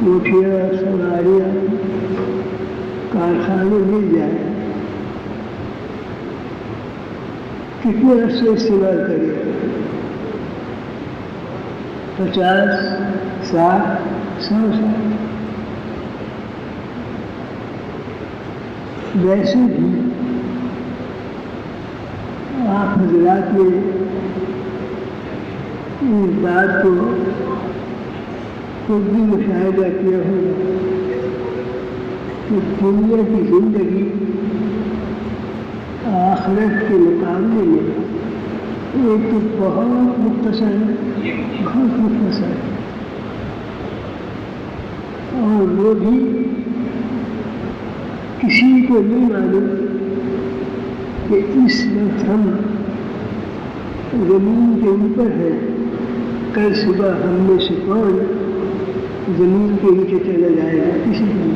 کوٹھیاں سواریاں کارخانے مل جائیں، کتنے عرصے استعمال کرے؟ 50 60 100 سال۔ ویسے بھی آپ حضرات نے اس بات کو خود بھی مشاہدہ کیا ہوگا کہ دنیا کی زندگی آخرت کے مقابلے میں ایک تو بہت مختصر ہے، بہت مختصر ہے، اور وہ بھی کسی کو نہیں معلوم کہ اس وقت ہم زمین کے اوپر ہیں، کل صبح ہم میں سے کون زمین کے نیچے چلا جائے گا، کسی کو نہیں۔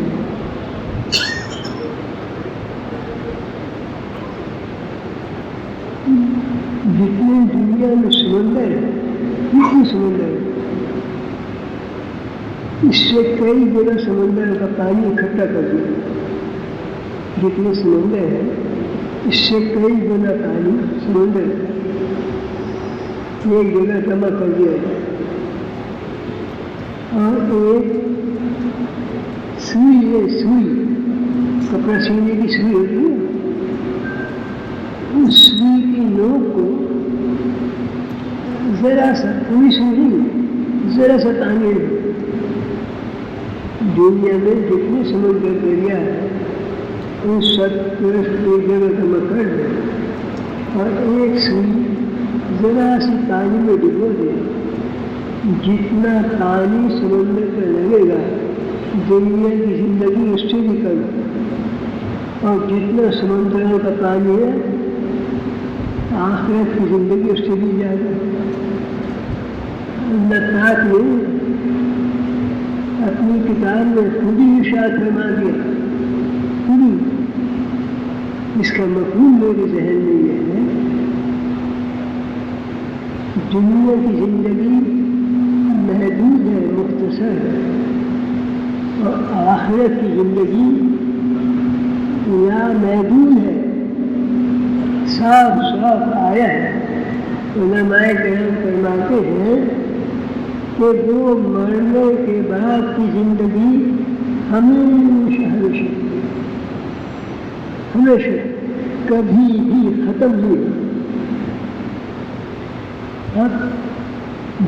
جتنے دنیا میں سمندر ہے، جتنے سمندر ہے، اس سے کئی گنا سمندر کا پانی اکٹھا کر دیا۔ جتنے سمندر ہیں اس سے کئی گنا پانی سمندر ایک جگہ جمع کر دیا جائے، اور ایک سوئی ہے، سوئی کپڑا سینے کی سوئی ہوتی ہے، اس سوئی کی نوک کو ذرا سا، پوری سوئی نہیں، ذرا سا پانی ہے۔ دنیا میں جتنے سمندر دریا ہے ان سب کو ایک جگہ جمع کر دیں اور ایک سوئی ذرا سی پانی میں ڈبو دیں، جتنا پانی سمندر پہ لگے گا دنیا کی زندگی اس سے بھی کم، اور جتنا سمندروں کا پانی ہے آخرت کی زندگی اس سے بھی زیادہ۔ اللہ پاک نے اپنی کتاب میں خود ہی ارشاد فرما دیا، خود ہی۔ اس کا مفہوم میرے ذہن میں یہ ہے، دنیا کی زندگی محدود ہے، مختصر ہے، اور آخرت کی زندگی لامحدود ہے، صاف صاف آیا ہے۔ علماء کرام فرماتے ہیں کہ وہ مرنے کے بعد کی زندگی ہمیشہ ہمیشہ ہمیشہ کبھی بھی ختم نہیں ہوتی۔ اب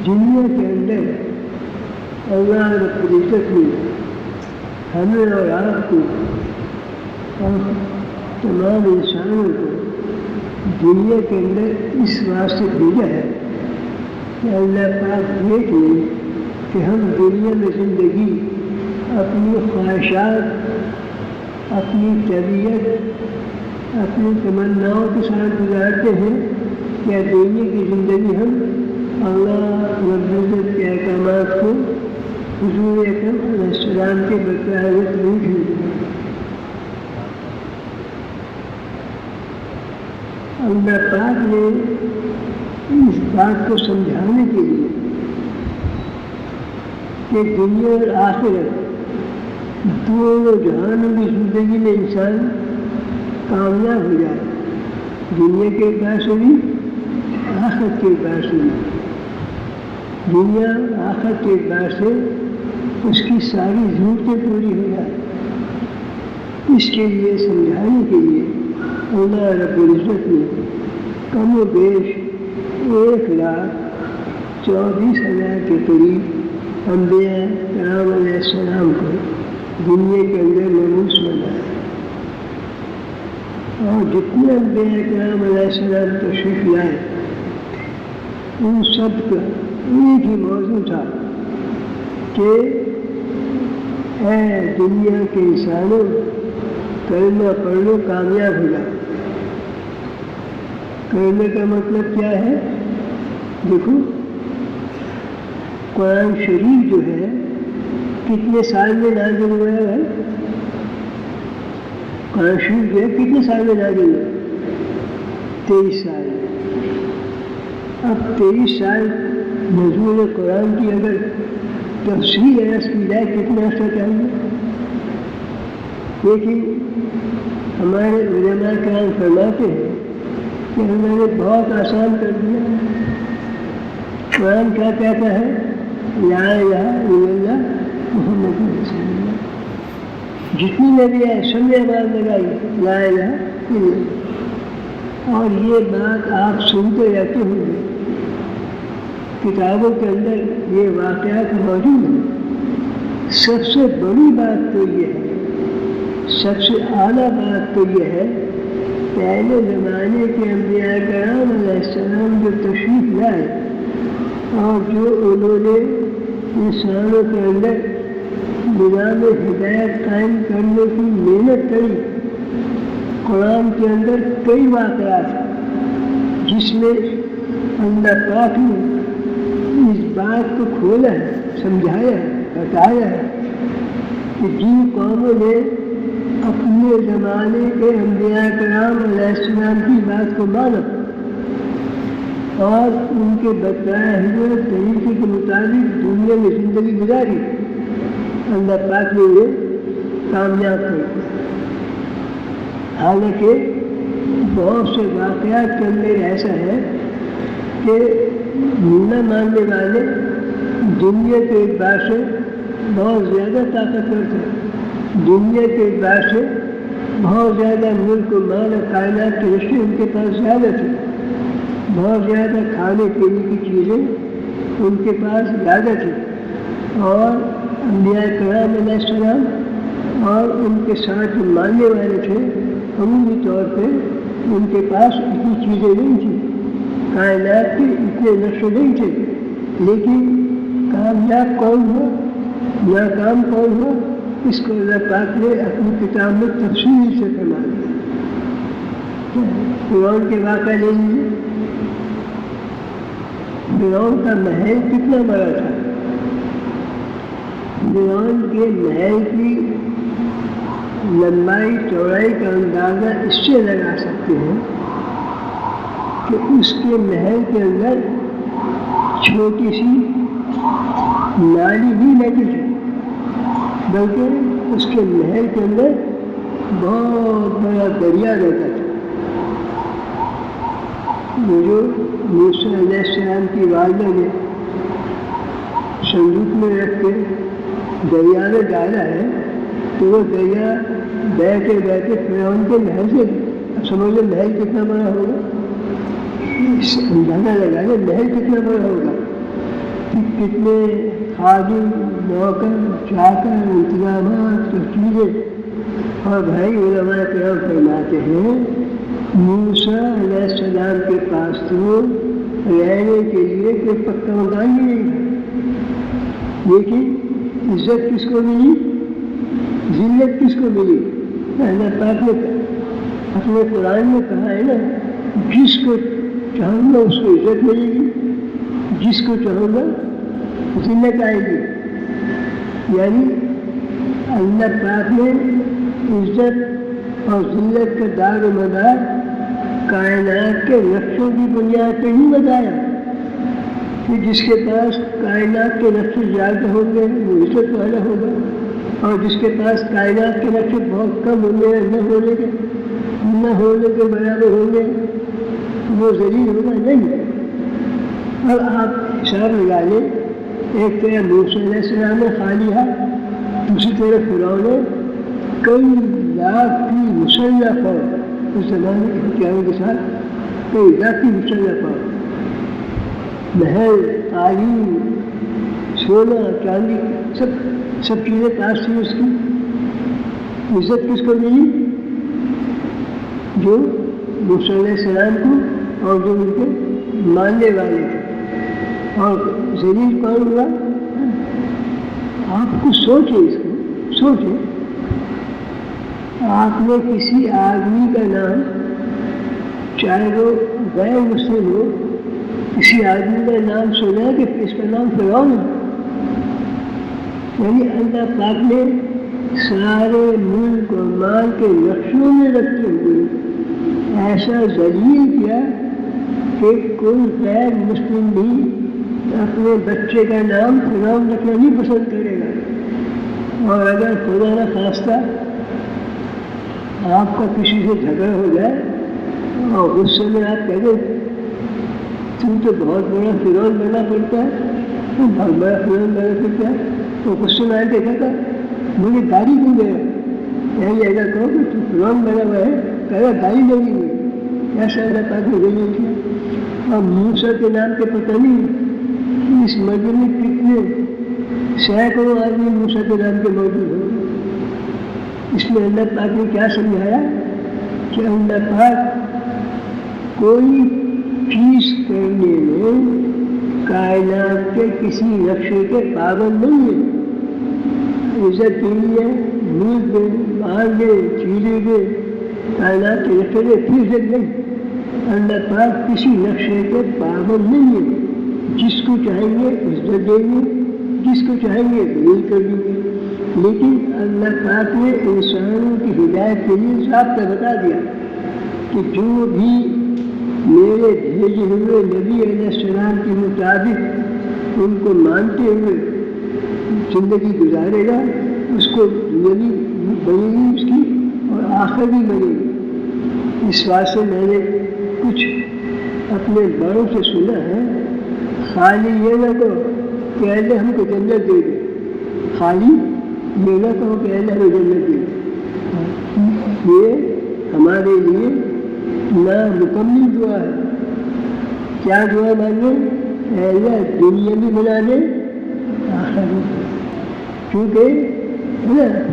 دنیا کے اندر اللہ رب العزت نے ہمیں اور آپ کو اور تمام انسانوں کو دنیا کے اندر اس واسطے بھیجا ہے کہ اللہ پاک دیکھ لیں کہ ہم دنیا میں زندگی اپنی خواہشات، اپنی طبیعت، اپنی تمناؤں کے ساتھ گزارتے ہیں، کیا دنیا کی زندگی ہم اللہ رب العزت کے احکامات کو حضور اکرم علیہ السلام کے بقیادت نہیں بھیجتے؟ اللہ پاک نے اس بات کو سمجھانے کے لیے کہ دنیا اور آخرت دونوں جہانوں کی زندگی میں انسان کامیاب ہو جائے، دنیا کے اعتبار سے بھی آخرت کے اعتبار سے بھی۔ دنیا آخرت کے اعتبار سے اس کی ساری ضرورتیں پوری ہو جائیں، اس کے لیے سمجھانے کے لیے اللہ رب العزت نے کم و بیش 1,24,000 کے قریب انبیاء کرام علیہ السلام کو دنیا کے اندر مبعوث بنایا، اور جتنے انبیاء کرام علیہ السلام تشریف لائے ان سب کا ایک ہی موضوع تھا کہ اے دنیا کے انسانوں، کلمہ پڑھ لو کامیاب ہو جاؤ۔ کلمے کا مطلب کیا ہے؟ دیکھو، قرآن شریف جو ہے کتنے سال میں نازل ہوا ہے؟ قرآن شریف جو ہے کتنے سال میں نازل ہوا؟ 23 سال۔ اب 23 سال نزول قرآن کی اگر تفصیل عرض کی جائے کتنا عرصہ چاہیے؟ لیکن ہمارے علماء کرام فرماتے ہیں کہ اللہ نے بہت آسان کر دیا. قرآن کیا کہتا ہے؟ لا الہ الا اللہ محمد رسول اللہ. جتنی نبی آئے سب نے آواز لگائی لا الہ الا اللہ. اور یہ بات آپ سنتے رہتے ہوں گے، کتابوں کے اندر یہ واقعات موجود ہیں. سب سے بڑی بات تو یہ ہے، سب سے اعلیٰ بات تو یہ ہے، پہلے زمانے کے انبیاء کرام علیہ السلام جو تشریف لائے اور جو انہوں نے انسانوں کے اندر نظام ہدایت قائم کرنے کی محنت کری. قرآن کے اندر کئی واقعات ہیں جس میں اللہ پاک نے اس بات کو کھولا ہے، سمجھایا ہے، بتایا ہے کہ جن قوموں نے اپنے زمانے کے انبیاء کرام علیہ السلام کی بات کو مانا اور ان کے بتائے ہوئے طریقے کے مطابق دنیا میں زندگی گزاری، اللہ پاک نے انہیں کامیاب کر دیا. حالانکہ بہت سے واقعات کے اندر ایسا ہے کہ نہ ماننے والے دنیا کے اعتبار سے بہت زیادہ طاقتور تھے، دنیا کے اعتبار سے بہت زیادہ ملک و مال اور کائنات کے رشتے ان کے پاس زیادہ تھے، بہت زیادہ کھانے پینے کی چیزیں ان کے پاس زیادہ تھی. اور انبیاء کرام علیہ السلام اور ان کے ساتھ ماننے والے تھے عمومی طور پہ ان کے پاس اتنی چیزیں نہیں تھیں، کائنات کے اتنے نقشے نہیں تھے. لیکن کامیاب کون ہو، ناکام کون ہو، اس کو اللہ پاک نے اپنی کتاب میں تفصیل سے فرما دیا. فرعون کے واقعہ لے لیجیے. فرعون کا محل کتنا بڑا تھا. فرعون کے محل کی لمبائی چوڑائی کا اندازہ اس سے لگا سکتے ہیں کہ اس کے محل کے اندر چھوٹی سی نالی بھی نہیں تھی، بلکہ اس کے محل کے اندر بہت بڑا دریا رہتا تھا. جو موسیٰ علیہ السلام کی والدہ نے صندوق میں رکھ کے دریا میں ڈالا ہے تو وہ دریا بیٹھے بیٹھے فرعون کے محل سے، اب سمجھو محل کتنا بڑا ہوگا، اس سے اندازہ لگا لیں محل کتنا بڑا ہوگا، کتنے خادم، نوکر، چاکر، انتظامات، سب چیزیں. اور بھائی علماء کرام فرماتے ہیں موسیٰ علیہ السلام کے پاس تو رہنے کے لیے کوئی پکا مکان ہی نہیں تھا، لیکن عزت کس کو ملی، ذلت کس کو ملی؟ اللہ پاک نے اپنے قرآن میں کہا ہے نا، جس کو چاہوں گا اس کو عزت ملے گی، جس کو چاہوں گا ذلت آئے گی. یعنی اللہ پاک نے عزت اور ذلت کا دار و مدار کائنات کے نقشوں کی بنیاد پہ نہیں بتایا کہ جس کے پاس کائنات کے نقشے زیادہ ہوں گے وہ عزت والا ہوگا، اور جس کے پاس کائنات کے نقشے بہت کم ہوں گے، نہ ہونے کے برابر ہوں گے، وہ ذلیل ہوگا نہیں. اب آپ حساب لگا لیں، ایک طرح موسیٰ علیہ السلام نے کھا لیا، دوسری طرف فرعون نے کئی لاکھ کی مسلح فوج، اس زمانے کے ہتھیاروں کے ساتھ کئی لاکھ کی مسلح فوج، محل، تعلیم، سونا، چاندی، سب چیزیں پاس تھی. اس کی عزت کس کو ملی؟ جو موسیٰ علیہ السلام کو اور جو ان کے ماننے والے تھے. اور ذلیل کون ہوا؟ آپ کو سوچیں، اس کو سوچیں. آپ نے کسی آدمی کا نام، چاہے وہ غیر مسلم ہو، کسی آدمی کا نام سنا کہ اس کا نام فرعون ہے؟ یعنی اللہ پاک نے سارے ملک اور مال کے نقشوں میں رکھتے ہوئے ایسا ذلیل کیا کہ کوئی غیر مسلم بھی اپنے بچے کا نام فرعون رکھنا نہیں پسند کرے گا، اور اگر خدا نہ خواستہ آپ کا کسی سے جھگڑا ہو جائے اور اس سمے آپ کہہ دیں تم تو بہت بڑا فرعون بنا پڑتا ہے، تم بہت بڑا فرعون بنا پڑتا ہے، تو غصے میں آ کے کہتا مجھے گالی کیوں دے رہا، یعنی اگر کہو کہ تم فرعون بنا ہوا ہے کہا گالی دے گی مجھے، ایسا اللہ پاک نے بھیجا کیا۔ اور موسیٰ کے نام کے پتہ نہیں اس مجمع میں کتنے سینکڑوں آدمی موسیٰ کے نام کے موجود ہوں۔ اس میں اللہ پاک نے کیا سمجھایا کہ اللہ پاک کوئی چیز کرنے میں کائنات کے کسی نقشے کے پابند نہیں ہے، عزت کے لیے ملک دے مال دے چیزیں دے کائنات کے نقشے دے پھر نہیں، اللہ پاک کسی نقشے کے پابند نہیں ہے، جس کو چاہیں گے عزت دیں گے، جس کو چاہیں گے ذلیل کر دیں گے، لیکن اللہ پاک نے انسانوں کی ہدایت کے لیے ضابطہ بتا دیا کہ جو بھی میرے بھیجے ہوئے نبی علیہ السلام کے مطابق ان کو مانتے ہوئے زندگی گزارے گا اس کو زندگی بنے گی اس کی اور آخر بھی بنے گی۔ اس واسطے میں نے کچھ اپنے بڑوں سے سنا ہے، خالی یہ نہ کہو کہ اللہ ہم کو جنت دے دے، خالی یہ نہ کہو کہ اللہ ہمیں جنت دے دے، یہ ہمارے لیے نامکمل دعا ہے۔ کیا دعا مانگے؟ اے اللہ دنیا بھی بنا دے آخر بھی، کیونکہ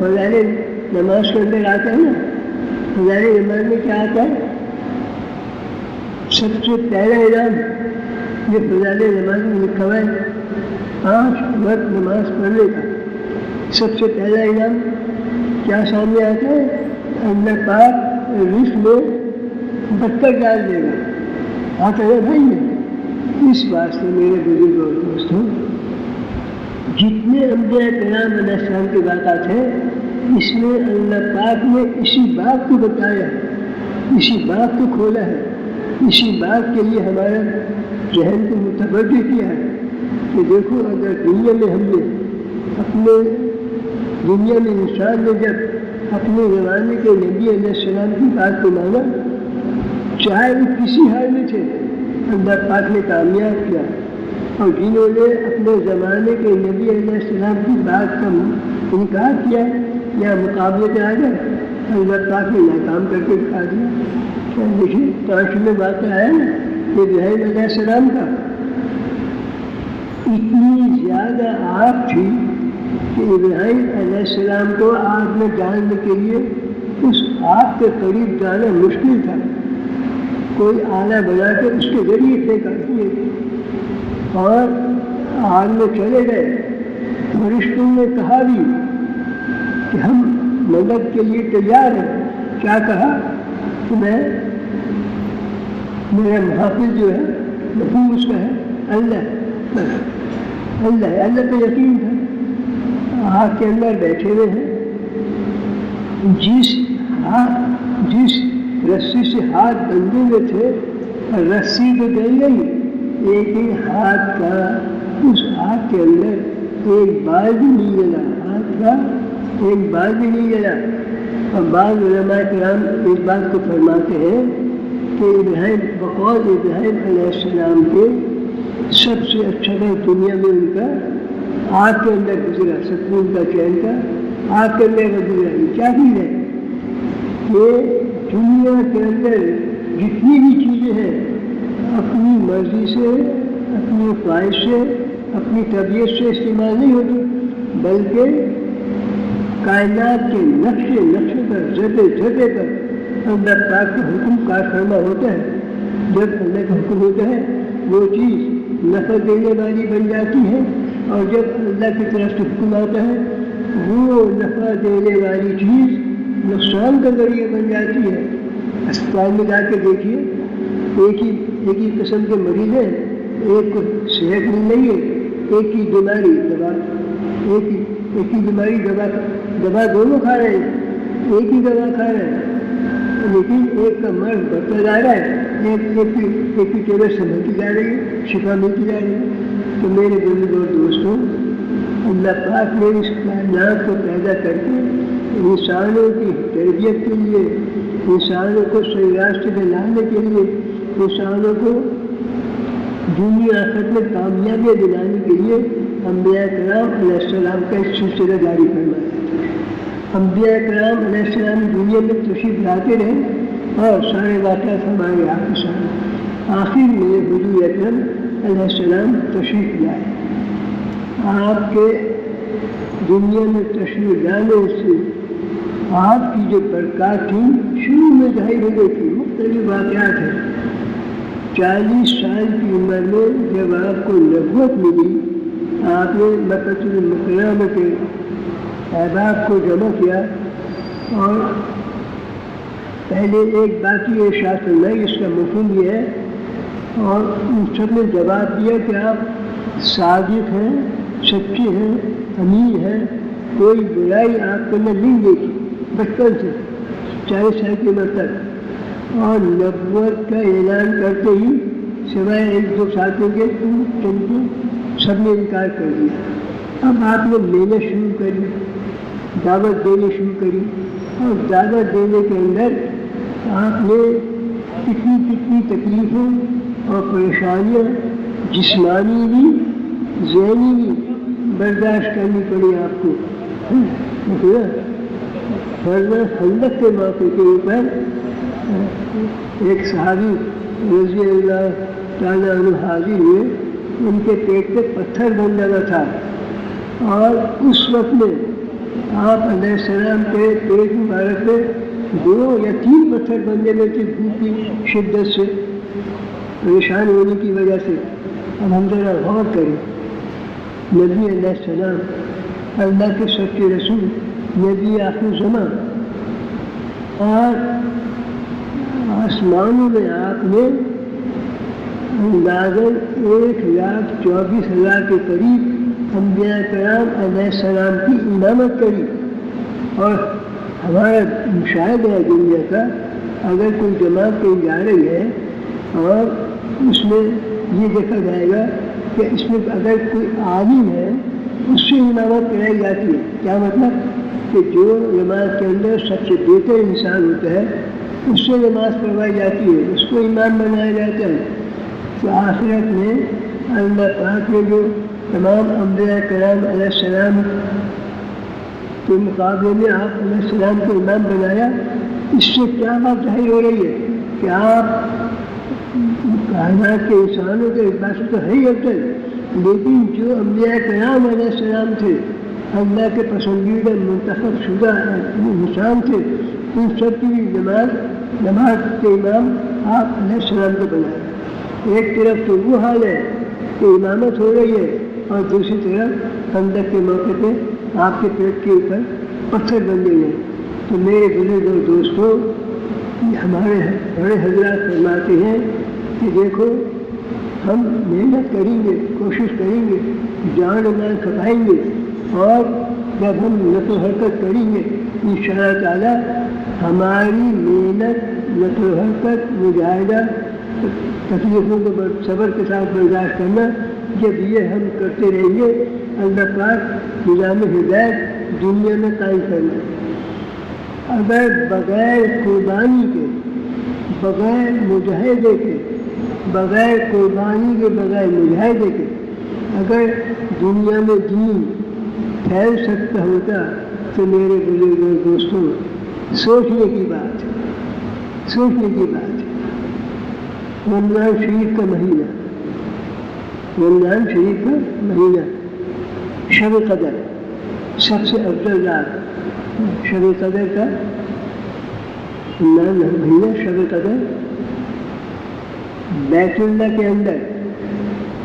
فضائل نماز کے اندر آتا ہے نا، فضائل نماز میں کیا آتا ہے؟ سب سے پہلا انعام یہ فضائل نماز میں لکھا ہوا ہے 5 وقت نماز پڑھنے کا، سب سے پہلا انعام کیا سامنے آتا ہے؟ اللہ پاک رزق میں برکت ڈال دے گا، آتا ہے بھائی میں۔ اس واسطے میرے بزرگ اور دوستوں جتنے انبیاء کرام علیہ السلام کی باتیں ہیں اس میں اللہ پاک نے اسی بات کو بتایا ہے، اسی بات کو کھولا ہے، اسی بات کے لیے ہمارا ذہن کو متوجہ کیا ہے کہ دیکھو اگر دنیا میں ہم نے اپنے دنیا میں انسان نے جب اپنے زمانے کے نبی علیہ السلام کی بات کو مانا، چاہے وہ کسی حال میں تھے، اللہ پاک نے کامیاب کیا، اور جنہوں نے اپنے زمانے کے نبی علیہ السلام کی بات کا انکار کیا یا مقابلے پہ آ گئے، اللہ پاک نے ناکام کر کے دکھا دیا۔ دیکھیے 5 میں بات آیا نا کہ ابراہیم علیہ السلام کا اتنی زیادہ آگ تھی کہ ابراہیم علیہ السلام کو آگ میں ڈالنے کے لیے اس آگ کے قریب جانا مشکل تھا، کوئی آلہ بنا کے اس کے ذریعے پھینکا اور آگ میں چلے گئے۔ فرشتوں نے کہا بھی کہ ہم مدد کے لیے تیار ہیں، کیا کہا کہ میں میرا محافظ جو ہے مفہوم اس کا ہے اللہ، اللہ اللہ پہ یقین تھا۔ آگ کے اندر بیٹھے ہوئے ہیں، جس رسی سے ہاتھ بندھے ہوئے تھے رسی تو گئی گئی، لیکن ہاتھ کا اس آگ کے اندر ایک بال بھی نہیں جلا، ہاتھ کا ایک بال بھی نہیں جلا۔ اور بعض علماء کرام اس بات کو فرماتے ہیں کہ ابراہیم بقول ابراہیم علیہ السلام کے سب سے اچھا دنیا میں ان کا آگ کے اندر گزرا، سکون کا چین کا آگ کے اندر گزرا۔ یہ کیا چیز ہے کہ دنیا کے اندر جتنی بھی چیزیں ہیں اپنی مرضی سے، اپنی خواہش سے، اپنی طبیعت سے استعمال نہیں ہوتی، بلکہ کائنات کے نقشے پر جگہ پر اللہ پاک کا حکم کار فرما ہوتا ہے۔ جب اللہ کا حکم ہوتا ہے وہ چیز نفع دینے والی بن جاتی ہے، اور جب اللہ کی طرف سے حکم آتا ہے وہ نفع دینے والی چیز نقصان کا ذریعہ بن جاتی ہے۔ اسپتال میں جا کے دیکھیے، ایک ہی قسم کے مریض ہیں، ایک کو صحت مل رہی ہے، ایک ہی بیماری دوا، ایک ہی بیماری دوا دونوں کھا رہے ہیں، ایک ہی دوا کھا رہے ہیں، لیکن ایک کا مرض بڑھتا جا رہا ہے، ایک کی طبیعت سنبھلتی جا رہی ہے، شفا ملتی جا رہی ہے۔ تو میرے بزرگ اور دوستوں، اللہ پاک نے اس کائنات کو پیدا کر کے انسانوں کی تربیت کے لیے، انسانوں کو صحیح راستے پہ لانے کے لیے، انسانوں کو دنیا آخرت میں کامیابیاں دلانے کے لیے انبیاء کرام علیہ السلام کا ایک سلسلہ جاری فرمایا۔ انبیاء کرام علیہ السلام دنیا میں تشریف لاتے رہے اور سارے واقعات ہمارے آپ کے سامنے۔ آخر میں حضور اکرم علیہ السلام تشریف لائے۔ آپ کے دنیا میں تشریف لانے سے آپ کی جو برکات تھیں شروع میں ظاہر ہو گئی تھی۔ مختلف واقعات ہیں۔ 40 سال کی عمر میں جب آپ کو نبوت ملی، آپ نے مکہ المکرمہ کے احباب کو جمع کیا اور پہلے ایک بات یہ ارشاد فرمائی، اس کا مفہوم یہ ہے، اور ان سب نے جواب دیا کہ آپ صادق ہیں، سچے ہیں، امین ہیں، کوئی برائی آپ کو نہ نہیں دیکھی بچپن سے 40 سال کی عمر تک۔ اور نبوت کا اعلان کرتے ہی سوائے 1-2 ساتھیوں کے سب نے انکار کر دیا۔ اب آپ نے محنت شروع کری، دعوت دینے شروع کری، اور دعوت دینے کے اندر آپ نے کتنی تکلیفیں اور پریشانیاں جسمانی بھی ذہنی بھی برداشت کرنی پڑی آپ کو۔ خندق کے موقع کے اوپر ایک صحابی رضی اللہ تعالیٰ عنہ حاضر ہوئے، ان کے پیٹ پہ پتھر بن جانا تھا، اور اس وقت میں آپ علیہ السلام کے پیٹ مبارک پہ 2 یا 3 پتھر بن جانے تھے بھوک کی شدت سے، پریشان ہونے کی وجہ سے۔ اب ہم ذرا غور کریں، نبی علیہ السلام اللہ کے سچے رسول، نبی آخر زمان، اور آسمانوں میں آپ نے اندازاً 1,24,000 کے قریب انبیاء کرام علیہ السلام کی امامت کری۔ اور ہمارا مشاہدہ ہے دنیا کا، اگر کوئی جماعت کہیں جا رہی ہے اور اس میں یہ دیکھا جائے گا کہ اس میں اگر کوئی عالم ہے اس سے امامت کرائی جاتی ہے۔ کیا مطلب؟ کہ جو جماعت کے اندر سب سے بہتر انسان ہوتا ہے اس سے نماز پڑھوائی جاتی ہے، اس کو امام بنایا جاتا ہے۔ تو آخرت میں اللہ پاک نے جو تمام انبیاء کرام علیہ السلام کے مقابلے میں آپ علیہ السلام کو امام بنایا، اس سے کیا بات ظاہر ہو رہی ہے کہ آپ کائنات کے انسانوں کے اعتبار سے تو ہے ہی افضل، لیکن جو انبیاء کرام علیہ السلام تھے، اللہ کے پسندیدہ منتخب شدہ انسان تھے، ان سب کی نماز کے امام آپ علیہ السلام کو بنایا۔ ایک طرف تو وہ حال ہے کہ امامت ہو رہی ہے، اور دوسری طرف خندق کے موقع پہ آپ کے پیٹ کے اوپر پتھر بن گئے ہیں۔ تو میرے بزرگ اور دوستوں، ہمارے بڑے حضرات فرماتے ہیں کہ دیکھو، ہم محنت کریں گے، کوشش کریں گے، جان و مال کھپائیں گے، اور جب ہم نقل و حرکت کریں گے انشاءاللہ تعالیٰ ہماری محنت، نقل و حرکت، مجاہدہ، تکلیفوں کو صبر کے ساتھ برداشت کرنا، جب یہ ہم کرتے رہیں گے، اللہ پاک نظام ہدایت دنیا میں قائم کرنا۔ اگر بغیر قربانی کے، بغیر مجاہدے کے، بغیر قربانی کے، بغیر مجاہدے کے اگر دنیا میں دین پھیل سکتا ہوتا تو میرے بزرگ اور دوستوں، سوچنے کی بات ہے، سوچنے کی بات ہے۔ رمضان شریف کا مہینہ، رمضان شریف کا مہینہ، شب قدر، سب سے افضل رات شب قدر کا مہینہ، شب قدر بیت اللہ کے اندر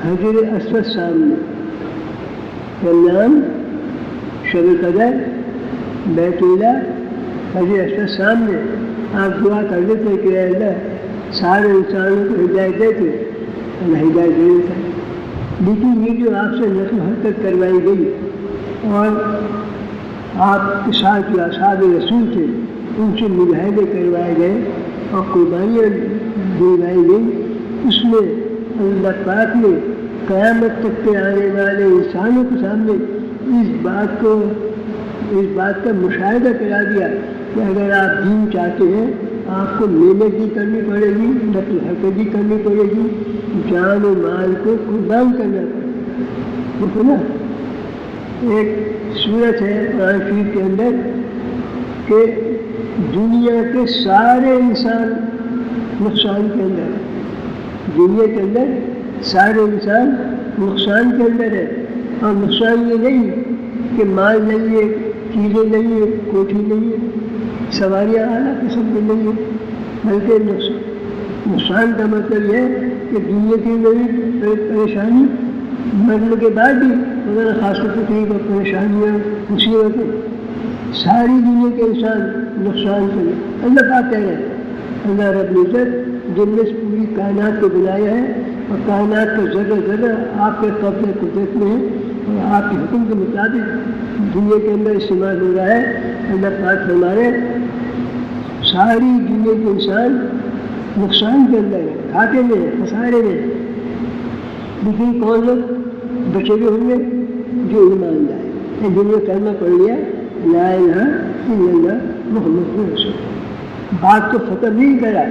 حجر اسود سامنے، رمضان، شب قدر، بیت اللہ، حجر اسود سامنے، آپ دعا کر دیتے کہ اے اللہ سارے انسانوں کو ہدایت دیتے، اللہ ہدایت دے دیتا۔ لیکن یہ جو آپ سے نقل و حرکت کروائی گئی اور آپ کے ساتھ جو اصحاب رسول تھے ان سے مجاہدے کروائے گئے اور قربانیاں دلوائی گئی، اس میں اللہ پاک نے قیامت تک کے آنے والے انسانوں کے سامنے اس بات کا مشاہدہ کرا دیا کہ اگر آپ دین چاہتے ہیں آپ کو محنت بھی کرنی پڑے گی، نقل حرکت بھی کرنی پڑے گی، جان و مال کو قربان کرنا پڑے گا۔ دیکھو نا، ایک صورت ہے قرآن شریف کے اندر کہ دنیا کے سارے انسان نقصان کے اندر ہے، دنیا کے اندر سارے انسان نقصان کے اندر ہے، اور نقصان یہ نہیں کہ مال نہیں ہے، چیزیں نہیں ہیں، کوٹھی نہیں ہے، سواریاں اعلیٰ قسم کی نہیں ہے، بلکہ نقصان کا مطلب یہ ہے کہ دنیا کی نئی پریشانی، مرنے کے بعد بھی اگر خاص تکلیف اور پریشانیاں مصیبتیں ساری دنیا کے انسان نقصان کرے۔ اللہ پاک کہہ رہے ہیں، اللہ رب العزت جن نے پوری کائنات کو بنایا ہے اور کائنات کا ذرہ ذرہ آپ کے قبضہ قدرت میں ہے اور آپ کے حکم کے مطابق دنیا کے اندر استعمال ہو رہا ہے۔ اللہ پاک فرمائے ساری دنیا کے انسان نقصان کے اندر ہے، گھاٹے میں ہے، خسارے میں ہے، لیکن کون لوگ بچے ہوئے ہوں گے؟ جو ایمان لائے، جنہوں نے کلمہ پڑھ لیا لا الہ الا اللہ محمد رسول اللہ۔ بات کو ختم نہیں کرا،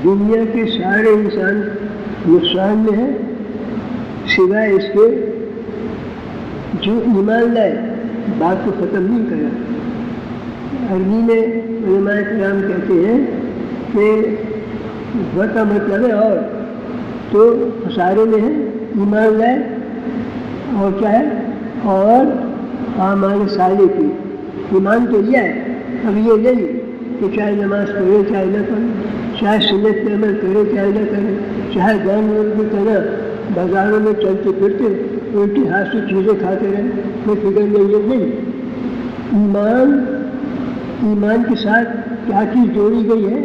دنیا کے سارے انسان نقصان میں ہے سوائے اس کے جو ایمان لائے۔ بات کو ختم نہیں کرا۔ عربی میں علماء کرام کہتے ہیں کہ وہ کا مطلب ہے اور تو خسارے میں ہے، ایمان لائے اور کیا ہے، اور اعمال صالح کی۔ ایمان تو لیا ہے، اب یہ نہیں کہ چاہے نماز پڑھے چاہے نہ پڑھے، چاہے سنت پہ عمل کرے چاہے نہ کرے، چاہے جانور کی طرح بازاروں میں چلتے پھرتے الٹی ہاتھ سے چیزیں کھاتے رہے، کوئی فکر نہیں ہے۔ نہیں، ایمان کے ساتھ کیا چیز جوڑی گئی ہے؟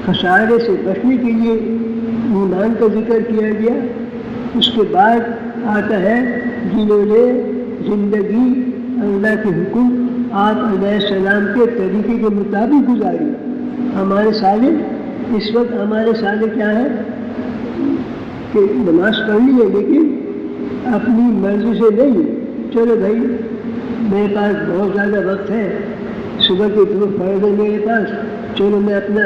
خسارے سے بچنے کے لیے ایمان کا ذکر کیا گیا۔ اس کے بعد آتا ہے جنہوں نے زندگی اللہ کے حکم آپ علیہ السلام کے طریقے کے مطابق گزاری۔ ہمارے صالح اس وقت ہمارے صالح کیا ہے کہ نماز پڑھنی ہے لیکن اپنی مرضی سے نہیں، چلو بھائی میرے پاس بہت زیادہ وقت ہے، صبح کے دو فرض ہے میرے پاس، چلو میں اپنا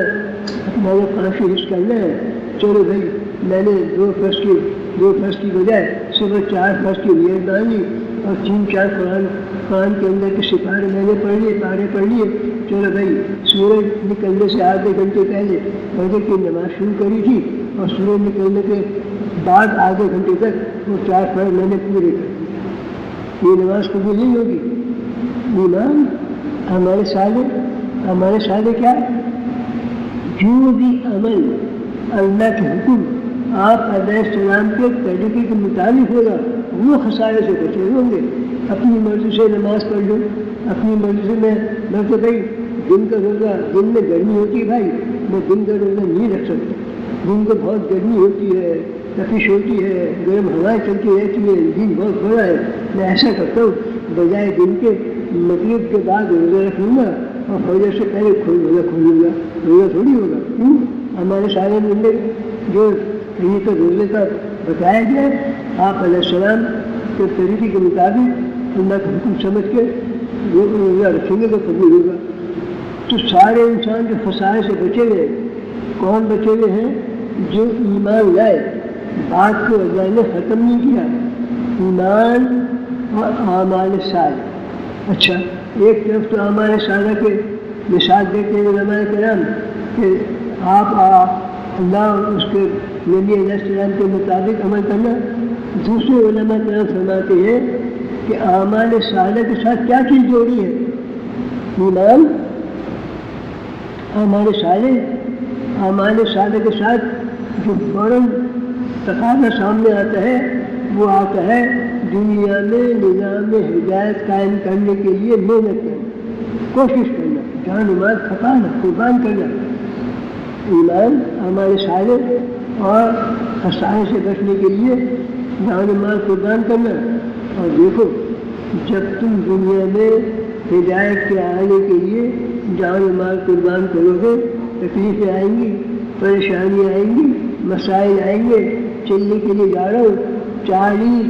جو کافی حص کرنا ہے، چلو بھائی میں نے دو فرض کی بجائے صبح 4 فرض کی نیت مان لی اور 3-4 قرآن کے اندر کے سپارے میں نے پڑھ لیے، پارے پڑھ لیے، چلو بھائی سورج نکلنے سے آدھے گھنٹے پہلے فجر کی نماز شروع کری تھی اور سورج نکلنے کے بعد آدھے گھنٹے تک وہ 4 فرض میں نے پورے کر دیے، یہ نماز قبول نہیں ہوگی۔ ایمان ہمارے صالح کیا ہے؟ جو بھی عمل اللہ کے حکم آپ علیہ السلام کے طریقے کے مطابق ہوگا وہ خسارے سے بچے ہوں گے۔ اپنی مرضی سے نماز پڑھ لو، اپنی مرضی سے میں تو بھائی دن کا روزہ، دن میں گرمی ہوتی ہے بھائی، میں دن کا روزہ نہیں رکھ سکتا، دن کو بہت گرمی ہوتی ہے، تپش ہوتی ہے، گرم ہوائیں چلتی رہتی ہے، دن بہت بڑا ہے، میں ایسا کرتا ہوں بجائے دن کے مغرب کے بعد روزہ رکھ لوں گا اور فجر سے پہلے روزہ کھولوں گا، روزہ تھوڑی ہوگا۔ کیوں؟ ہمارے سارے مندر جو یہ تو روزے کا بتایا گیا ہے، آپ علیہ السلام کے طریقے کے مطابق اللہ کا حکم سمجھ کے وہ روزہ رکھیں گے تو قبول ہوگا۔ تو سارے انسان جو خسارے سے بچے ہوئے، کون بچے ہوئے ہیں؟ جو ایمان لائے۔ بات کو اللہ نے ختم نہیں کیا، ایمان اور اعمال صالح۔ اچھا، ایک طرف تو اعمال صالح کے مثال دیتے ہیں علماء کرام کہ آپ اللہ اس کے نبی علیہ السلام کے مطابق عمل کرنا، دوسرے علماء کرام فرماتے ہیں کہ اعمال صالح کے ساتھ کیا چیز جوڑی ہے؟ ایمان۔ اعمال صالح کے ساتھ جو فوراً تقاضا سامنے آتا ہے وہ آتا ہے دنیا میں نظام ہدایت قائم کرنے کے لیے محنت کرنا، کوشش کرنا، جان و مال کھپانا، قربان کرنا۔ ایمان، اعمال صالح اور خسارے سے بچنے کے لیے جان و مال قربان کرنا۔ اور دیکھو جب تم دنیا میں ہدایت کے آنے کے لیے جان و مال قربان کرو گے، تکلیفیں آئیں گی، پریشانیاں آئیں گی، مسائل آئیں گے، چلنے کے لیے جا رہا ہوں 40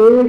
1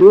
2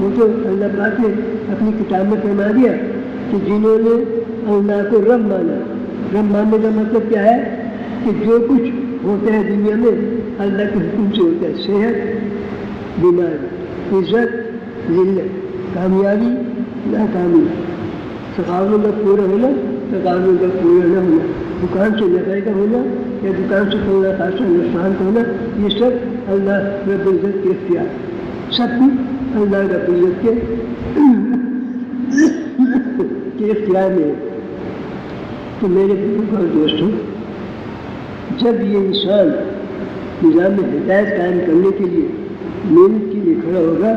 وہ تو اللہ پاک نے اپنی کتاب میں فرما دیا کہ جنہوں نے اللہ کو رب مانا. رب ماننے کا مطلب کیا ہے کہ جو کچھ ہوتا ہے دنیا میں اللہ کے حکم سے ہوتا ہے. صحت، بیماری، عزت، ذلت، کامیابی، ناکامی، ثقافتوں کا پورا ہونا، ثقافتوں کا پورا نہ ہونا، دکان سے نفع کا ہونا یا دکان سے تھوڑا خاصا نقصان کا ہونا، یہ سب اللہ رب العزت کے اختیار. سب کچھ اللہ رب العزت کے اختیار میں ہے. تو میرے بزرگ اور دوستوں، جب یہ انسان نظام ہدایت قائم کرنے کے لیے محنت کے لیے کھڑا ہوگا،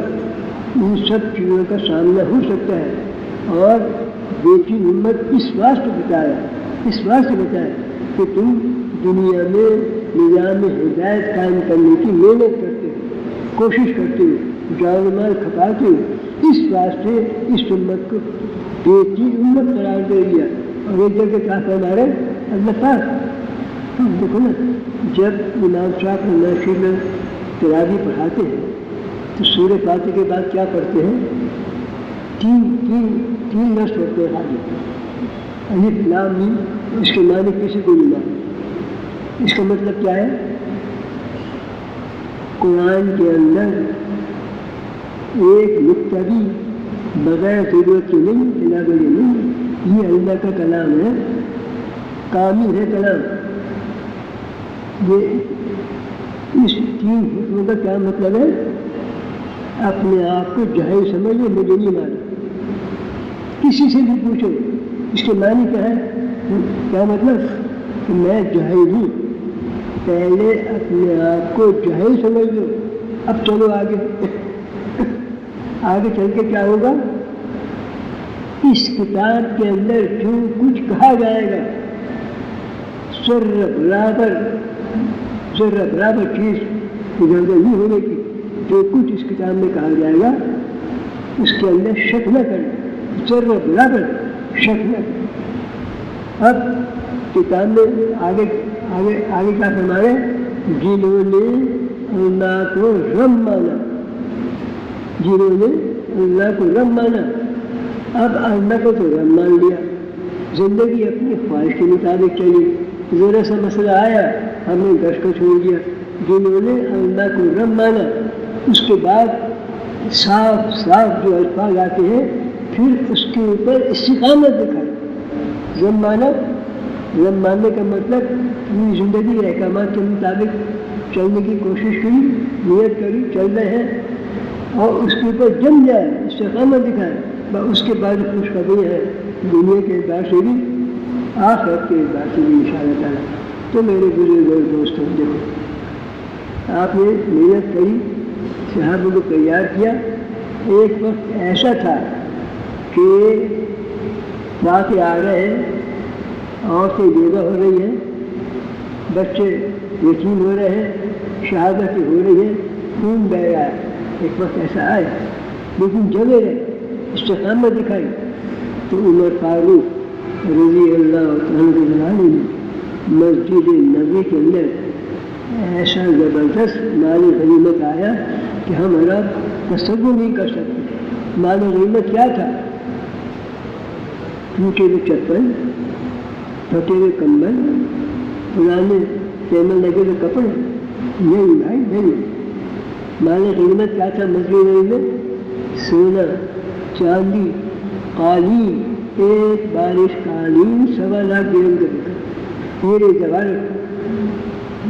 ان سب چیزوں کا سامنا ہو سکتا ہے. اور بیٹی امت اس واسطے بتایا کہ تم دنیا میں نظام ہدایت قائم کرنے کی محنت کرتے ہو، کوشش کرتے ہو، جان و مال کھپاتے ہو. اس واسطے اس امت کو بیٹی امت قرار دے دیا. اور ایک جگہ کیا فرما رہے اللہ پاک؟ دیکھو نا، جب امام صاحب مسجد میں تراویح پڑھاتے ہیں تو سورہ فاتحہ کے بعد کیا پڑھتے ہیں؟ تین لفظ پڑھتے ہیں خالی، الف لام میم. اس کے معنی کسی کو نہیں معلوم. اس کا مطلب کیا ہے؟ قرآن کے اندر ایک نقطہ بھی بغیر ضرورت کے نہیں، بلا بڑی نہیں. یہ اللہ کا کلام ہے، کامل ہے کلام. یہ اس تین حکموں کا کیا مطلب ہے؟ اپنے آپ کو جاہل سمجھو، مجھے نہیں معلوم. کسی سے بھی پوچھو اس کے معنی کیا ہے، کیا مطلب کہ میں جاہل ہوں. پہلے اپنے آپ کو جاہل سمجھ لو. اب چلو آگے چل کے کیا ہوگا؟ اس کتاب کے اندر جو کچھ کہا جائے گا، ذرہ برابر چیز اجازت نہیں ہونے کی. جو کچھ اس کتاب میں کہا جائے گا اس کے اندر شک نہ کریں، ذرہ برابر شک نہ کریں. اب کتاب میں آگے کیا فرما رہے ہیں؟ جنہوں نے اللہ کو رب مانا، جنہوں نے اللہ کو رب مانا. اب اللہ کو تو رب مان لیا، زندگی اپنی خواہش کے مطابق چلی. ذرا سا مسئلہ آیا، ہم نے گھر کو چھوڑ دیا. جنہوں نے اللہ کو رب مانا، اس کے بعد صاف جو الفاظ آتے ہیں پھر اس کے اوپر استقامت دکھائی. رب ماننے کا مطلب پوری زندگی احکامات کے مطابق چلنے کی کوشش کی، نیت کری، چل رہے ہیں، اور اس کے اوپر جم جائے، استقامت دکھائے. اس کے بعد خوشخبری ہے دنیا کے اعتبار سے بھی، آخرت کے اعتبار سے بھی انشاءاللہ تعالیٰ. تو میرے بزرگ اور دوستوں، دیکھو آپ نے محنت کری، صحابہ کو تیار کیا. ایک وقت ایسا تھا کہ واقع آ رہے ہیں، عورتیں بیوہ ہو رہی ہیں، بچے یتیم ہو رہے ہیں، شہادت ہو رہی ہے، خون بہہ رہا ہے. ایک وقت ایسا آئے لیکن جگہ رہے، استقامت دکھائی. تو عمر فاروق رضی اللہ عنہ نے مسجد نبی کے اندر ایسا زبردست مال غنیمت آیا کہ ہمارا تصور نہیں کر سکتے. مال غنیمت کیا تھا؟ ٹوٹے ہوئے چپل، پھٹے ہوئے کمبل، پرانے تیمل لگے ہوئے کپڑے. نہیں بھائی نہیں. مال غنیمت کیا تھا مسجد نبی میں؟ سونا، چاندی، قالین. ایک بارش قالین 1.25 لاکھ درہم کا بکا. پورے جواہر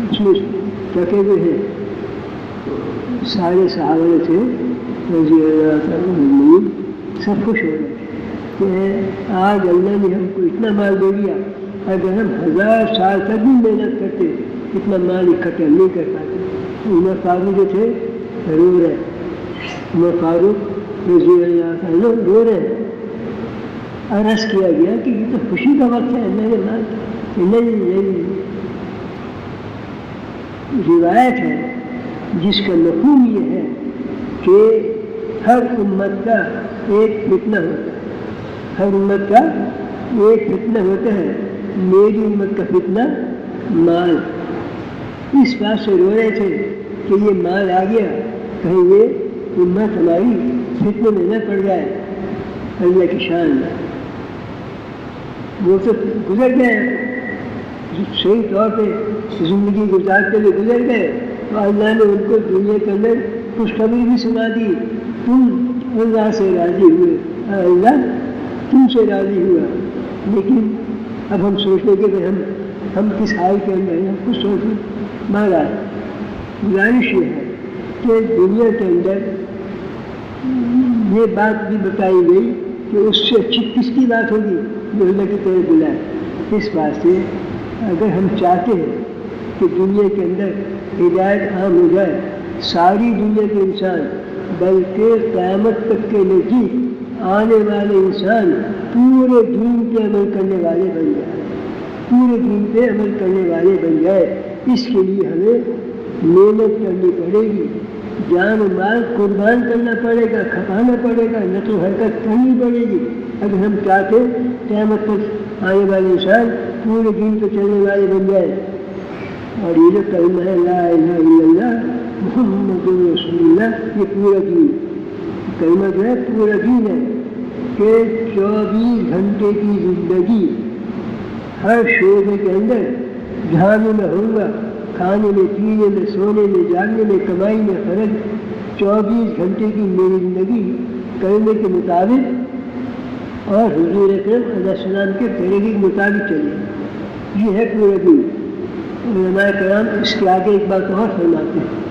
اس میں رکھے ہوئے ہیں. سارے صحابہ تھے رضی اللہ عنہ، سب خوش ہو رہے کہ آج اللہ نے ہم کو اتنا مال دے دیا. اگر ہم 1000 سال تک بھی محنت کرتے اتنا مال اکٹھا نہیں کر پاتے. عمر فاروق جو تھے رو رہے، عمر فاروق رضی اللہ عنہ رو رہے ہیں. عرض کیا گیا کہ یہ تو خوشی کا وقت ہے، اللہ نے مال نہیں. روایت ہے جس کا مفہوم یہ ہے کہ ہر امت کا ایک فتنہ ہوتا ہے، ہر امت کا ایک فتنہ ہوتا ہے. میری امت کا فتنہ مال. اس بات سے رو رہے تھے کہ یہ مال آ گیا، کہیں یہ امت ہماری فتنے میں نہ پڑ جائے. اللہ کی شان ہے. وہ تو گزر گئے صحیح طور پہ زندگی گزارتے ہوئے گزر گئے تو اللہ نے ان کو دنیا کے اندر خوشخبری بھی سنا دی. تم اللہ سے راضی ہوئے, اللہ تم سے راضی ہوا. لیکن اب ہم سوچیں کہ ہم کس حال کے اندر ہیں, ہم کچھ سوچیں. مہاراج گزارش یہ ہے کہ دنیا کے اندر یہ بات بھی بتائی گئی کہ اس سے اچھی کس کی بات ہوگی جو اللہ کی طرف بلائے. اس بات سے اگر ہم چاہتے ہیں کہ دنیا کے اندر ہدایت عام ہو جائے, ساری دنیا کے انسان بلکہ قیامت تک کے نزدیک آنے والے انسان پورے دین پہ عمل کرنے والے بن جائے, پورے دین پہ عمل کرنے والے بن جائے, اس کے لیے ہمیں محنت کرنی پڑے گی, جان و مال قربان کرنا پڑے گا, کھپانا پڑے گا, نقل و حرکت کرنی پڑے گی اگر ہم چاہتے قیامت تک آنے والے انسان پورے دین پہ چلنے والے بن جائے. اور یہ جو کلمہ ہے لا الہ الا اللہ محمد رسول اللہ, یہ پورا دین کلمہ جو ہے پورا دین ہے کہ 24 گھنٹے کی زندگی ہر شعبے کے اندر جہاں بھی میں ہوں گا, کھانے میں, پینے میں, سونے میں, جاگنے میں, کمائی میں, خرچ, 24 گھنٹے کی میری زندگی کلمے کے مطابق اور حضور اکرم علیہ السلام کے طریقے کے مطابق چلے. یہ ہے پورا دین. علماء کرام اس کے آگے ایک بات اور فرماتے ہیں.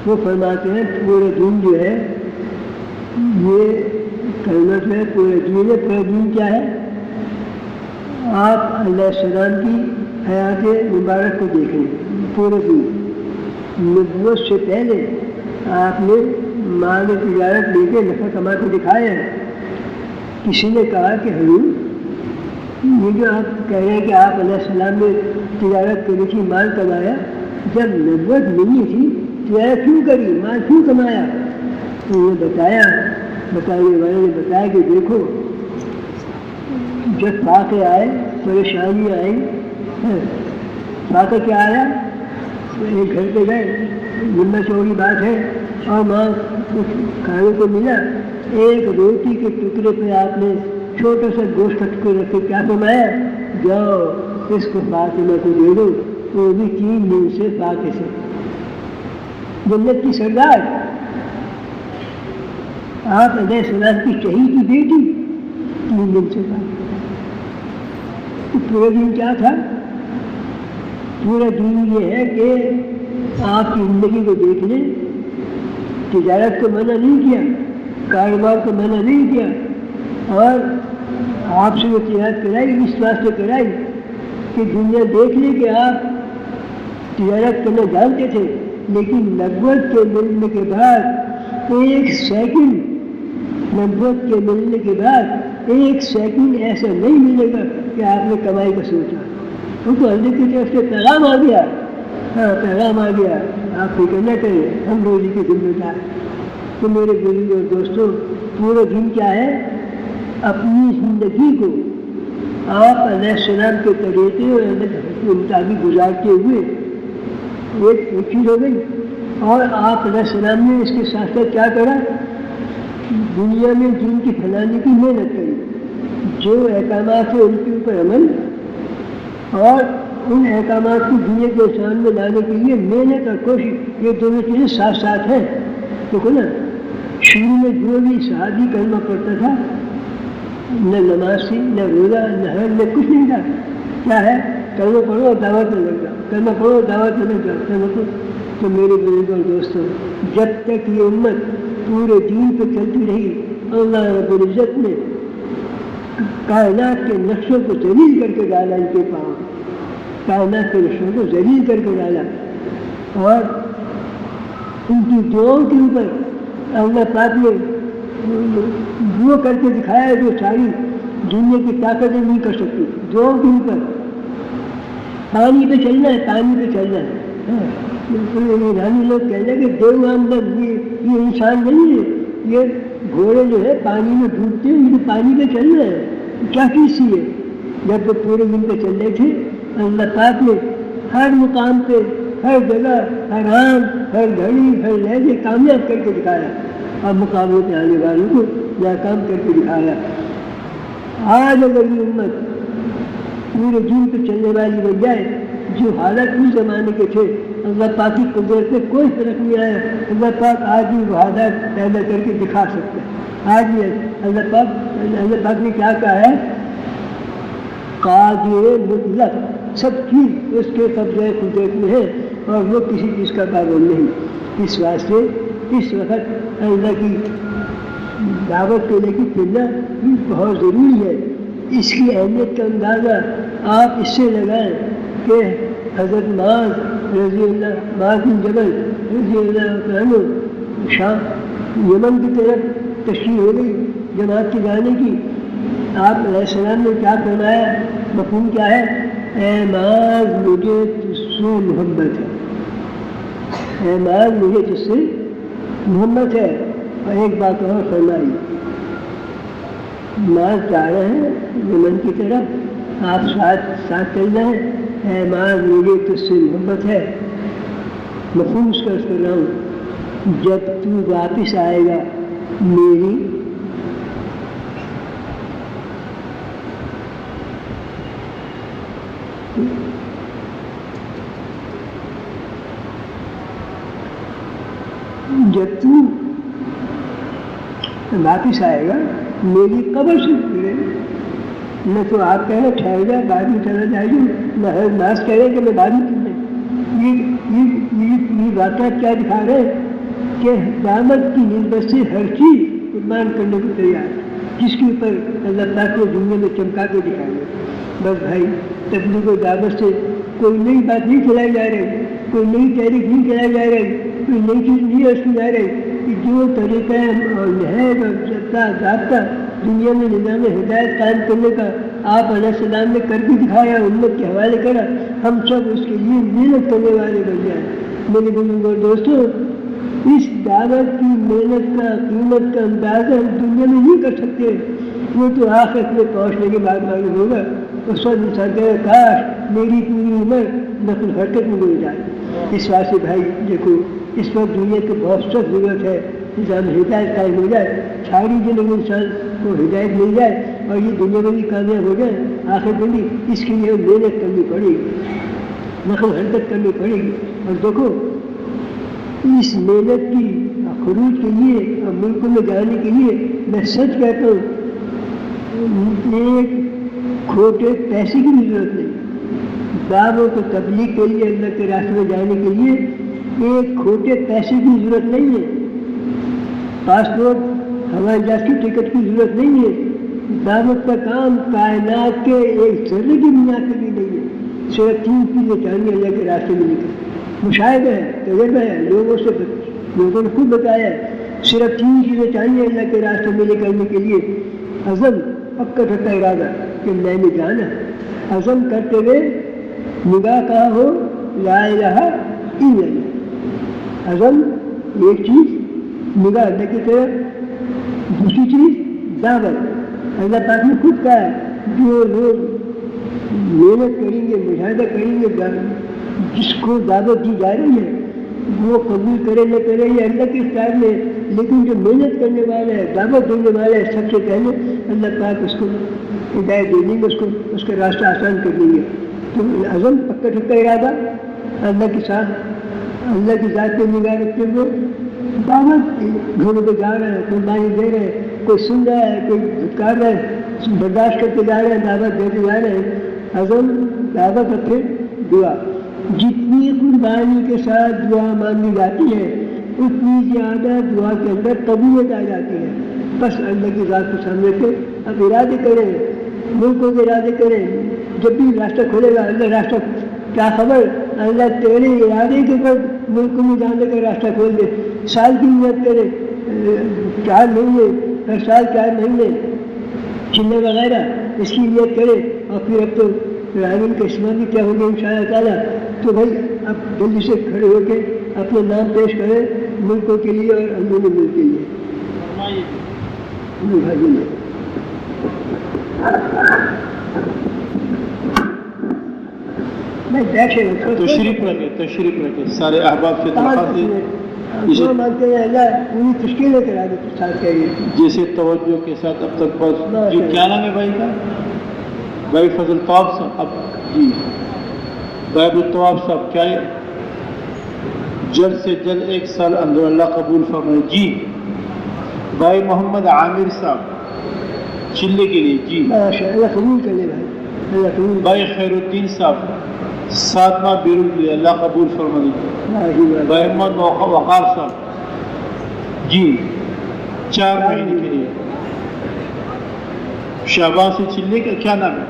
وہ فرماتے ہیں پورا دین جو ہے یہ کلمہ جو ہے پورا دین ہے. پورا دین کیا ہے؟ آپ علیہ السلام کی حیات مبارک کو دیکھیں. پورے دین نبوت سے پہلے آپ نے مال تجارت لے کے نفع کما کے دکھایا ہے. کسی نے کہا کہ حضور یہ جو آپ کہہ رہے ہیں کہ آپ علیہ السلام نے تجارت کری تھی, مال کمایا, جب نبوت نہیں تھی تجارت کیوں کری, مال کیوں کمایا؟ تو یہ بتانے والے نے بتایا کہ دیکھو جب فاقے آئے, پریشانی آئی, فاقے کیا آیا, ایک گھر پہ گئے, لمبا چوڑی بات ہے, اور وہاں کچھ کھانے کو ملا, ایک روٹی کے ٹکڑے پہ آپ نے چھوٹا سا گوشت کا ٹکڑا رکھ کے کیا فرمایا, جاؤ اس کو فاطمہ کو دے دو, وہ بھی 3 دن سے فاقے سے. جنت کی سردار آپ علیہ السلام کی شہید کی بیٹی 3 دن سے فاقے. تو پورا دن کیا تھا؟ پورا دین یہ ہے کہ آپ کی زندگی کو دیکھ لیں. تجارت کو منع نہیں کیا, کاروبار کو منع نہیں کیا, اور آپ سے وہ تجارت کرائی اس واسطے کرائی کہ دنیا دیکھ لے کہ آپ تجارت کرنا جانتے تھے. لیکن نبوت کے ملنے کے بعد 1 سیکنڈ, نبوت کے ملنے کے بعد 1 سیکنڈ ایسا نہیں ملے گا کہ آپ نے کمائی کا سوچا. وہ تو اللہ کی طرف سے پیغام آ گیا. ہاں پیغام آ گیا, آپ فکر نہ کریں, ہم روزی کے ذمہ دار. تو میرے بزرگ اور دوستوں, پورا دن کیا ہے؟ اپنی زندگی کو آپ علیہ السلام کے طریقے اور اللہ کے مطابق گزارتے ہوئے ایک چیز ہو گئی. اور آپ علیہ السلام نے اس کے ساتھ ساتھ کیا کرا؟ دنیا میں دین کی پھیلانے کی محنت کری. جو احکامات ہیں ان کے اوپر عمل, اور ان احکامات کو دنیا کے سامنے لانے کے لیے محنت اور کوشش, یہ دونوں چیزیں ساتھ ساتھ ہیں. دیکھو نا, شروع میں جو بھی صحابی کلمہ پڑھتا تھا, نہ نماز تھی, نہ روزہ, نہ حج, نہ کچھ نہیں تھا. کیا ہے؟ کلمہ پڑھو اور دعوت میں لگ جاؤ, کلمہ پڑھو اور دعوت میں لگ جاؤ. تو میرے بزرگوں اور دوستوں, جب تک یہ امت پورے دین پہ چلتی رہی, اللہ رب العزت نے کائنات کے نقشوں کو ذلیل کر کے ڈالا. ان کے پاؤں کائنات کے نقشوں کو ذلیل کر کے ڈالا, اور ان کی دعاؤں کے اوپر اللہ پاک نے وہ کر کے دکھایا جو ساری دنیا کی طاقتیں نہیں کر سکتی. دعاؤں کے اوپر پانی پہ چلنا ہے, پانی پہ چلنا ہے. ایرانی لوگ کہتے ہیں کہ دیو آمدن, یہ انسان نہیں ہے, یہ گھوڑے جو ہے پانی میں ڈوبتے ہیں, یہ پانی پہ چلنا ہے. کیا چیز سی ہے؟ جب وہ پورے دن پہ چل رہے تھے, اللہ پاک نے ہر مقام پہ, ہر جگہ, ہر آن, ہر گھڑی, ہر لہجے کامیاب کر کے دکھایا. اور مقابلے پہ آنے والوں کو ناکام کر کے دکھایا۔ آج اگر یہ امت پورے دین پہ چلنے والی بن جائے، جو حالت اس زمانے کے تھے، اللہ پاک کی قدرت میں کوئی فرق نہیں آیا۔ اللہ پاک آج بھی وہ حالات پیدا کر کے دکھا سکتا ہے۔ آج بھی اللہ پاک نے کیا کہا ہے؟ قادر مطلق، سب چیز اس کے قبضۂ قدرت میں ہے اور وہ کسی چیز کا پابند نہیں۔ اس واسطے اس وقت اللہ کی دعوت کو لے کے چلنا بہت ضروری ہے۔ اس کی اہمیت کا اندازہ آپ اس سے لگائیں کہ حضرت معاذ بن جبل رضی اللہ عنہ شام یمن کی طرف تشریح ہو گئی جماعت کے جانے کی، آپ علیہ السلام نے کیا فرمایا؟ مفہوم کیا ہے؟ اے معاذ مجھے تجھ سے محبت ہے، اے معاذ مجھے تجھ سے محبت ہے۔ اور ایک بات اور فرمائی، معاذ جا رہے ہیں یمن کی طرف، آپ ساتھ چل رہے ہیں، اے معاذ مجھے تجھ سے محبت ہے۔ مفہوم اس کا کر رہا ہوں، جب تو واپس آئے گا میری میری قبر سے پھرے، نہ تو آپ کہہ رہے ٹھہر جائے بعد میں چلا جائے گا، نہ ناس کہہ رہے کہ میں بعد میں یہ واقعہ کیا دکھا رہے کہ دعوت کی نسبت سے ہر چیز قربان کرنے کو تیار ہے، جس کے اوپر اللہ پاک کو دنیا میں چمکا کے دکھائے۔ بس بھائی تبلیغ و دعوت سے کوئی نئی بات نہیں چلائی جا رہی، کوئی نئی تحریک نہیں چلائی جا رہی، کوئی نئی چیز نہیں رکھی جا رہی۔ جو طریقہ اور نہج اور ضابطہ دنیا میں نظام ہدایت قائم کرنے کا آپ علیہ السلام نے کر کے دکھایا، امت کے حوالے کرا، ہم سب اس کے لیے محنت کرنے والے بن جائیں۔ میرے بزرگ اور دوستوں، اس دعوت کی محنت کا قیمت کا اندازہ ہم دنیا میں نہیں کر سکتے، وہ تو آخرت میں پہنچنے کے بعد معلوم ہوگا۔ اس وقت انسان کہے کاش میری پوری عمر نقل حرکت میں گزر جائے۔ اس واسطے بھائی دیکھو، اس وقت دنیا کی بہت سخت ضرورت ہے نظام ہدایت قائم ہو جائے، ساری زندگی انسان کو ہدایت مل جائے اور یہ دنیا میں بھی کامیاب ہو جائے، آخر میں بھی اس کے لیے محنت کرنی پڑے گی، نقل حرکت کرنی پڑے گی۔ اور دیکھو اس محنت کی خروج کے لیے اور ملکوں میں جانے کے لیے میں سچ کہتا ہوں، ایک کھوٹے پیسے کی بھی ضرورت نہیں۔ دعوت و تبلیغ کے لیے اللہ کے راستے میں جانے کے لیے ایک کھوٹے پیسے کی ضرورت نہیں ہے، پاسپورٹ ہوائی جہاز کی ٹکٹ کی ضرورت نہیں ہے۔ دعوت کا کام کائنات کے ایک ذرے کی بنیاد کے لیے نہیں ہے، صرف 3 چیزیں چاہیے اللہ کے راستے میں نکل۔ مشاہدہ ہے، تجربہ ہے، لوگوں نے خود بتایا ہے، صرف 3 چیزیں چاہیے اللہ کے راستے میں نکلنے کے لیے: عزم، پکا ٹھکا ارادہ کہ میں نے جانا، عزم کرتے ہوئے نگاہ کہاں ہو، لا الہ الا اللہ۔ عزم ایک چیز، نگاہ اللہ کی طرف، دوسری چیز دعوت۔ اللہ پاک نے خود کہا ہے جو لوگ محنت کریں گے، مشاہدہ کریں گے، جس کو دعوت دی جا رہی ہے وہ قبول کرے نہ کرے یہ اللہ کے اختیار میں، لیکن جو محنت کرنے والا ہے، دعوت دینے والا ہے، سب سے پہلے اللہ پاک اس کو ہدایت دے دیں گے، اس کا راستہ آسان کر دیں گے۔ تو عزم، پکا ٹھکا ارادہ، اللہ کے ساتھ اللہ کی ذات پہ نگاہ رکھتے ہوئے دعوت گھروں پہ جا رہے ہیں، قربانی دے رہے ہیں، کوئی سن رہا ہے، کوئی دھتکار رہا ہے، برداشت کرتے جا رہے ہیں، دعوت دیتے جا رہے ہیں۔ عزم، دعوت اور پھر دعا۔ جتنی قربانی کے ساتھ دعا مانگی جاتی ہے اتنی زیادہ دعا کے اندر قبولیت آ جاتی ہے۔ بس اللہ کی ذات کو سامنے کے اب ارادے کریں، ملکوں کے ارادے کریں، جب بھی راستہ کھولے گا اللہ راستہ، کیا خبر اللہ تیرے ارادے کے اوپر ملکوں میں جانے کا راستہ کھول دے۔ سال کی نیت کرے، 4 مہینے، ہر سال 4 مہینے چلنے وغیرہ اس کی نیت کرے، اور پھر اب تو رامین کا اسلام بھی کیا ہوگا انشاءاللہ تعالیٰ۔ تو بھائی اب جلدی سے کھڑے ہو کے اپنے نام پیش کریں ملکوں کے لیے اور اندرونی ملک کے لیے۔ تشریف رکھے سارے احباب سے جو مانتے ہیں اللہ پوری تشکیلیں کرا دے تو ساتھ کہہ رہی جیسے توجہ کے ساتھ اب تک بس جی کیا نام ہے بھائی کا؟ بھائی فضل طواب صاحب. اب جی بھائی عبد طواب صاحب کیا ہے؟ جلد سے جلد 1 سال اندر اللہ قبول فرمائے. جی بھائی محمد عامر صاحب چلے کے لیے. جی ماشاء اللہ قبول کر لے بھائی, اللہ قبول. بھائی خیر الدین صاحب 7 ماہ بیرون کے لیے اللہ قبول فرمائے. بھائی محمد وقار صاحب جی 4 مہینے کے لیے. شعبان سے چلے کا کیا نام ہے؟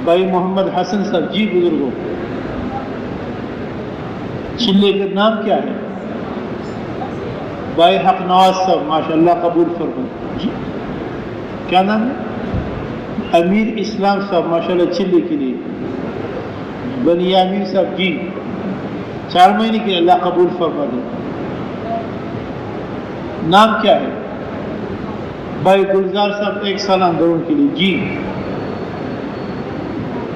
بھائی محمد حسن صاحب. جی بزرگوں چلے کا نام کیا ہے؟ بھائی حق نواز صاحب ماشاء اللہ قبول فرمائے. جی کیا نام ہے؟ امیر اسلام صاحب ماشاء اللہ چلے کے لیے. بنی امیر صاحب جی 4 مہینے کے لیے اللہ قبول فرما دے. نام کیا ہے؟ بھائی گلزار صاحب 1 سال اندرون کے لیے. جی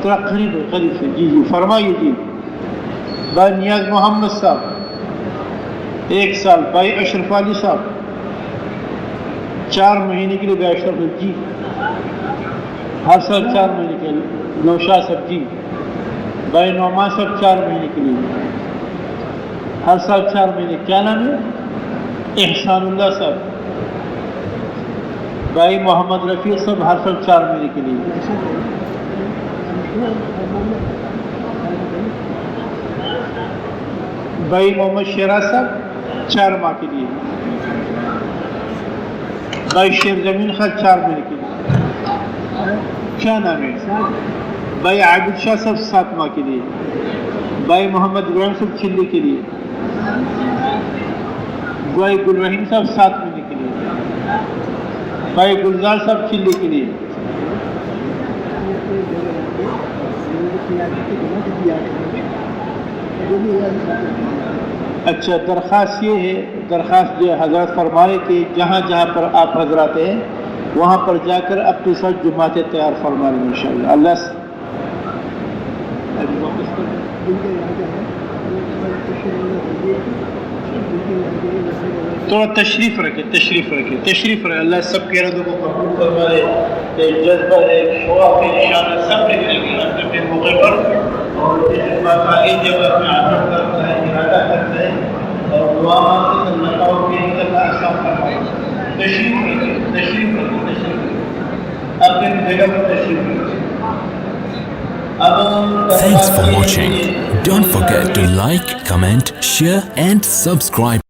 تھوڑا قریب ہے, قریب سے. جی جی فرمائیے. جی بھائی نیاز محمد صاحب 1 سال. بھائی اشرف علی صاحب 4 مہینے کے لیے. بھائی اشرف علی جی ہر سال 4 مہینے کے لیے. نوشاد صاحب جی. بھائی نعمان صاحب 4 مہینے کے لیے, ہر سال 4 مہینے. کیا نام ہے؟ احسان اللہ صاحب. بھائی محمد رفیع صاحب ہر سال 4 مہینے کے لیے. بھائی محمد شیراز صاحب 4 ماہ کے لیے. بھائی شیر زمین خان 4 مہینے کے لیے. کیا نام ہے؟ بھائی عابد شاہ صاحب 7 ماہ کے لیے. بھائی محمد غلام صاحب چلے کے لیے. بھائی گل رحیم صاحب 7 مہینے کے لیے. بھائی گلزار صاحب چلے کے لیے. اچھا درخواست یہ ہے, درخواست جو حضرت فرمائے کہ جہاں جہاں پر آپ حضرات ہیں وہاں پر جا کر اپنے ساتھ جماعتیں تیار فرما لیں انشاءاللہ. اللہ تھوڑا تشریف رکھے, تشریف رکھے, تشریف رکھے. اللہ سب کے ردوں کو قبول فرما لے. ایک جذبہ ہے, ایک شوق ہے, نشانہ سب نکلیں گے اپنے موقع پر. اور اس بات آگے جب اپنے عزم کرتا ہے, ارادہ کرتا ہے اور دعا مانگتے تو نقاؤ کے نکلنا آسان فرمائے. تشریف رکھے, تشریف رکھے, تشریف رکھے, اپنے جگہ پر تشریف رکھے. Thanks for watching. Don't forget to like, comment, share and subscribe.